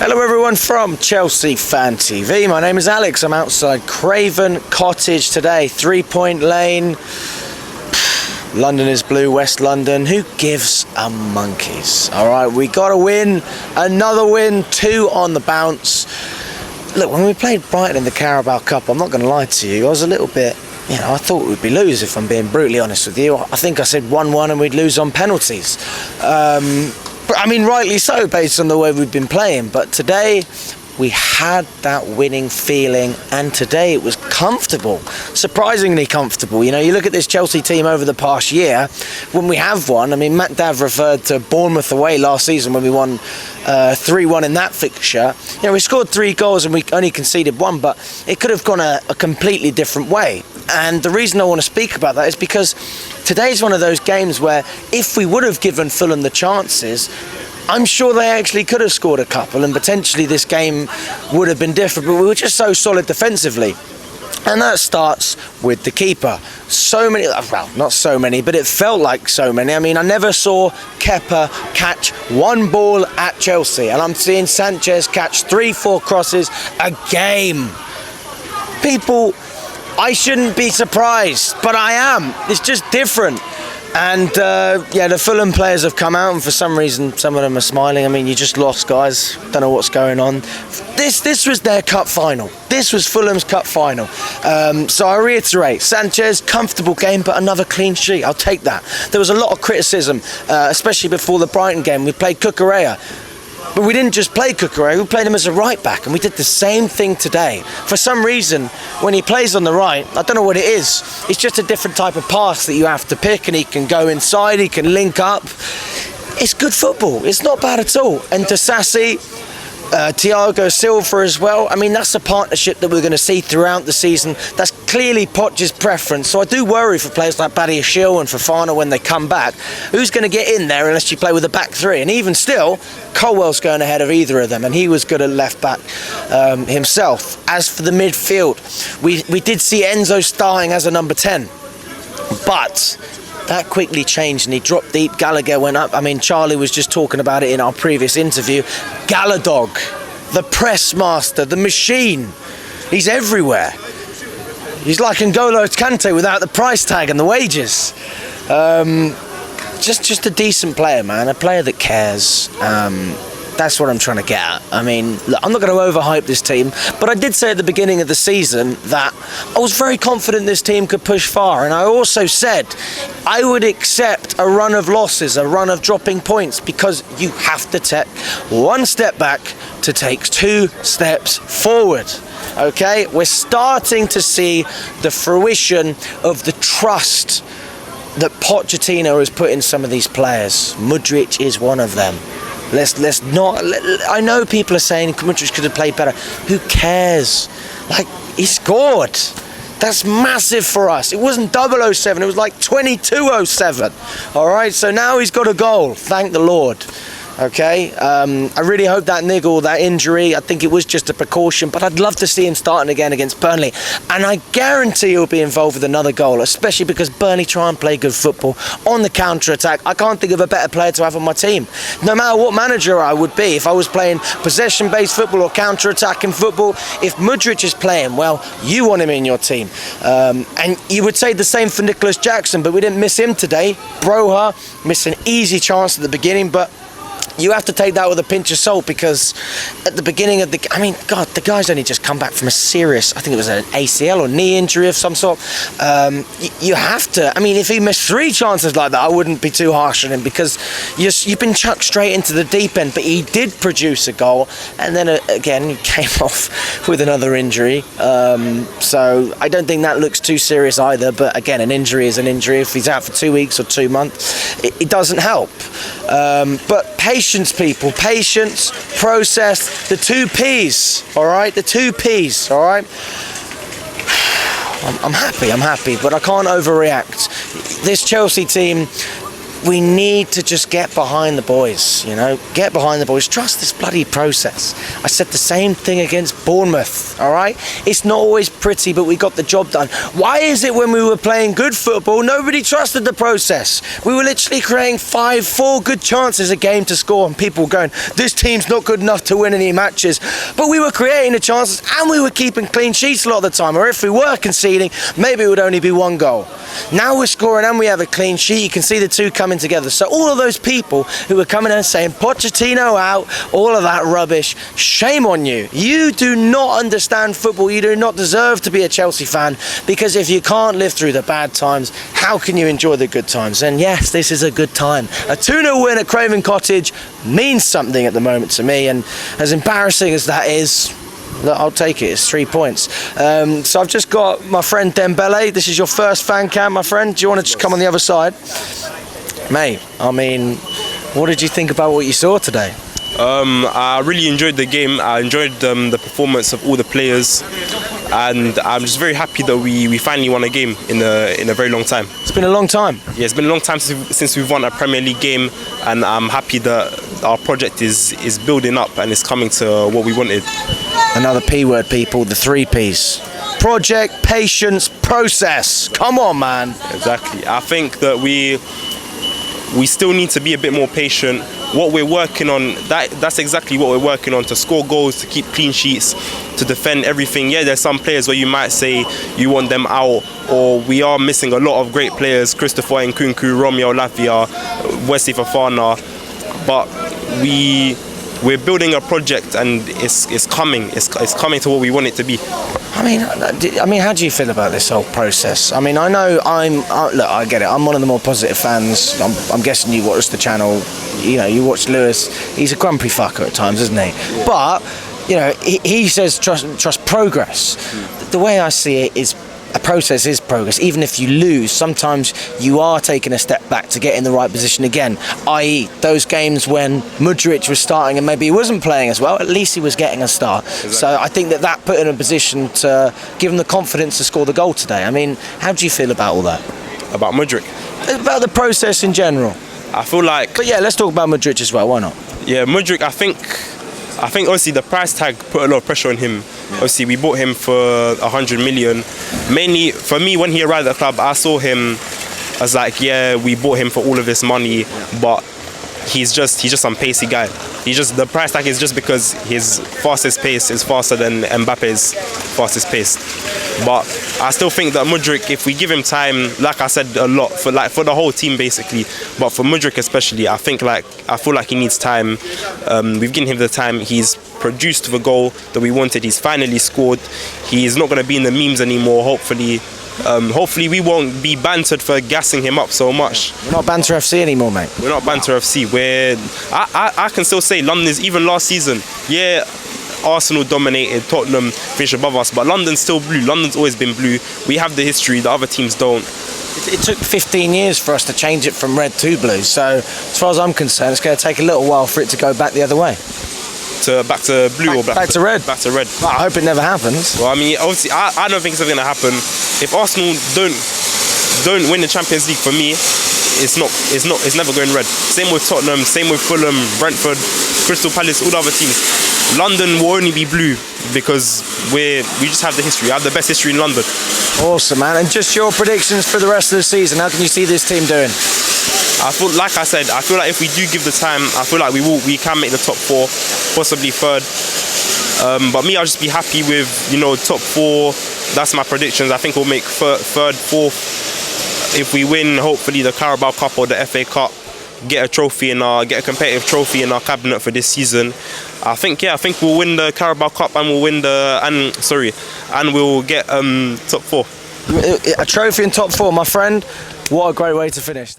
Hello everyone from Chelsea Fan TV. My name is Alex. I'm outside Craven Cottage today. 3 Point Lane. London is blue, West London. Who gives a monkeys? Alright, we got a win. Another win. 2 on the bounce. Look, when we played Brighton in the Carabao Cup, I'm not going to lie to you, I was a little bit, I thought we'd be lose if I'm being brutally honest with you. I think I said 1-1 and we'd lose on penalties. But I mean, rightly so, based on the way we've been playing. But today, we had that winning feeling, and today it was comfortable, surprisingly comfortable. You look at this Chelsea team over the past year, when we have won. I mean, Matt Dav referred to Bournemouth away last season when we won 3-1 in that fixture. We scored 3 goals and we only conceded 1, but it could have gone a completely different way. And the reason I want to speak about that is because today's one of those games where if we would have given Fulham the chances, I'm sure they actually could have scored a couple and potentially this game would have been different, but we were just so solid defensively. And that starts with the keeper. So many, well, not so many, but it felt like so many. I mean, I never saw Kepa catch 1 ball at Chelsea, and I'm seeing Sanchez catch 3-4 crosses a game. People, I shouldn't be surprised, but I am. It's just different. And the Fulham players have come out, and for some reason some of them are smiling. I mean, you just lost, guys. Don't know what's going on. This was their cup final. This was Fulham's cup final. So I reiterate, Sanchez, comfortable game, but another clean sheet. I'll take that. There was a lot of criticism, especially before the Brighton game. We played Cucurella. But we didn't just play Cucurella, we played him as a right back, and we did the same thing today. For some reason, when he plays on the right, I don't know what it is, it's just a different type of pass that you have to pick, and he can go inside, he can link up. It's good football, it's not bad at all. And Disasi, Thiago Silva as well. I mean, that's a partnership that we're going to see throughout the season. That's clearly Poch's preference. So I do worry for players like Badiashile and Fofana when they come back. Who's going to get in there unless you play with a back 3? And even still, Colwell's going ahead of either of them, and he was good at left back himself. As for the midfield, we did see Enzo starting as a number 10, but that quickly changed and he dropped deep. Gallagher went up. I mean, Charlie was just talking about it in our previous interview. Galadog, the press master, the machine. He's everywhere. He's like N'Golo Kante without the price tag and the wages. Just a decent player, man. A player that cares. That's what I'm trying to get at. I mean, look, I'm not going to overhype this team, but I did say at the beginning of the season that I was very confident this team could push far, and I also said I would accept a run of losses, a run of dropping points, because you have to take 1 step back to take 2 steps forward. Okay? We're starting to see the fruition of the trust that Pochettino has put in some of these players. Mudryk is one of them. Let's not. I know people are saying Mudryk could have played better. Who cares? Like, he scored. That's massive for us. It wasn't 007. It was like 2207. All right. So now he's got a goal. Thank the Lord. Okay, I really hope that niggle, that injury, I think it was just a precaution, but I'd love to see him starting again against Burnley, and I guarantee he'll be involved with another goal, especially because Burnley try and play good football on the counter-attack. I can't think of a better player to have on my team, no matter what manager I would be. If I was playing possession-based football or counter-attacking football, if Mudryk is playing, well, you want him in your team. And you would say the same for Nicholas Jackson, but we didn't miss him today. Broha missed an easy chance at the beginning, but you have to take that with a pinch of salt, because at the beginning of the... I mean, God, the guy's only just come back from a serious... I think it was an ACL or knee injury of some sort. You have to... I mean, if he missed 3 chances like that, I wouldn't be too harsh on him, because you've been chucked straight into the deep end. But he did produce a goal, and then again, he came off with another injury. So I don't think that looks too serious either. But again, an injury is an injury. If he's out for 2 weeks or 2 months, it doesn't help. But patience, people, patience, process, the 2 P's, all right? The 2 P's, all right? I'm happy, but I can't overreact. This Chelsea team, we need to just get behind the boys, get behind the boys, trust this bloody process. I said the same thing against Bournemouth, all right? It's not always pretty, but we got the job done. Why is it when we were playing good football, nobody trusted the process? We were literally creating 4 good chances a game to score, and people were going, this team's not good enough to win any matches. But we were creating the chances, and we were keeping clean sheets a lot of the time, or if we were conceding, maybe it would only be 1 goal. Now we're scoring and we have a clean sheet. You can see the two coming together. So all of those people who were coming and saying Pochettino out, all of that rubbish, shame on you. You do not understand football. You do not deserve to be a Chelsea fan, because if you can't live through the bad times, how can you enjoy the good times? And yes, this is a good time. A 2-0 win at Craven Cottage means something at the moment to me, and as embarrassing as that is, look, I'll take it. It's 3 points. So I've just got my friend Dembele. This is your first fan cam, my friend. Do you want to just come on the other side? Mate, I mean, what did you think about what you saw today? I really enjoyed the game. I enjoyed the performance of all the players, and I'm just very happy that we finally won a game in a very long time. It's been a long time. Yeah, it's been a long time since we've won a Premier League game, and I'm happy that our project is building up and it's coming to what we wanted. Another P word, people, the 3 Ps. Project, patience, process. Come on, man. Exactly. I think that we still need to be a bit more patient. What we're working on, that's exactly what we're working on, to score goals, to keep clean sheets, to defend everything. Yeah, there's some players where you might say you want them out, or we are missing a lot of great players, Christopher Nkunku, Romeo Lavia, Wesley Fofana, but we're building a project, and it's coming to what we want it to be. I mean, how do you feel about this whole process? I mean, I know look, I get it. I'm one of the more positive fans. I'm guessing you watch the channel. You watch Lewis. He's a grumpy fucker at times, isn't he? Yeah. But he says trust progress. The way I see it is, a process is progress. Even if you lose, sometimes you are taking a step back to get in the right position again, i.e. those games when Mudryk was starting and maybe he wasn't playing as well, at least he was getting a start. Exactly. So I think that put him in a position to give him the confidence to score the goal today. I mean, how do you feel about all that? About Mudryk? About the process in general. I feel like... But yeah, let's talk about Mudryk as well, why not? Yeah, Mudryk, I think obviously the price tag put a lot of pressure on him. Yeah. Obviously we bought him for 100 million. Mainly for me, when he arrived at the club, I saw him as like, yeah, we bought him for all of this money, but he's just some pacey guy. The price tag is just because his fastest pace is faster than Mbappe's fastest pace. But I still think that Mudryk, if we give him time, like I said a lot, for the whole team basically, but for Mudryk especially, I feel like he needs time. We've given him the time. He's produced the goal that we wanted. He's finally scored. He's not going to be in the memes anymore, hopefully. Hopefully we won't be bantered for gassing him up so much. We're not Banter FC anymore, mate. We're not Banter FC. I can still say London is, even last season, yeah, Arsenal dominated, Tottenham finished above us, but London's still blue. London's always been blue. We have the history, the other teams don't. It took 15 years for us to change it from red to blue, so as far as I'm concerned, it's going to take a little while for it to go back the other way. Back to blue or back to red? Back to red. Well, I hope it never happens. Well, I mean, obviously, I don't think it's ever going to happen. If Arsenal don't win the Champions League, for me, it's never going red. Same with Tottenham, same with Fulham, Brentford, Crystal Palace, all the other teams. London will only be blue because we just have the history. We have the best history in London. Awesome, man. And just your predictions for the rest of the season. How can you see this team doing? I feel like if we do give the time, I feel like we can make the top 4, possibly 3rd. But me, I'll just be happy with top 4. That's my predictions. I think we'll make 3rd, 4th. If we win, hopefully the Carabao Cup or the FA Cup, get a competitive trophy in our cabinet for this season. I think we'll win the Carabao Cup and we'll get top 4. A trophy in top 4, my friend. What a great way to finish.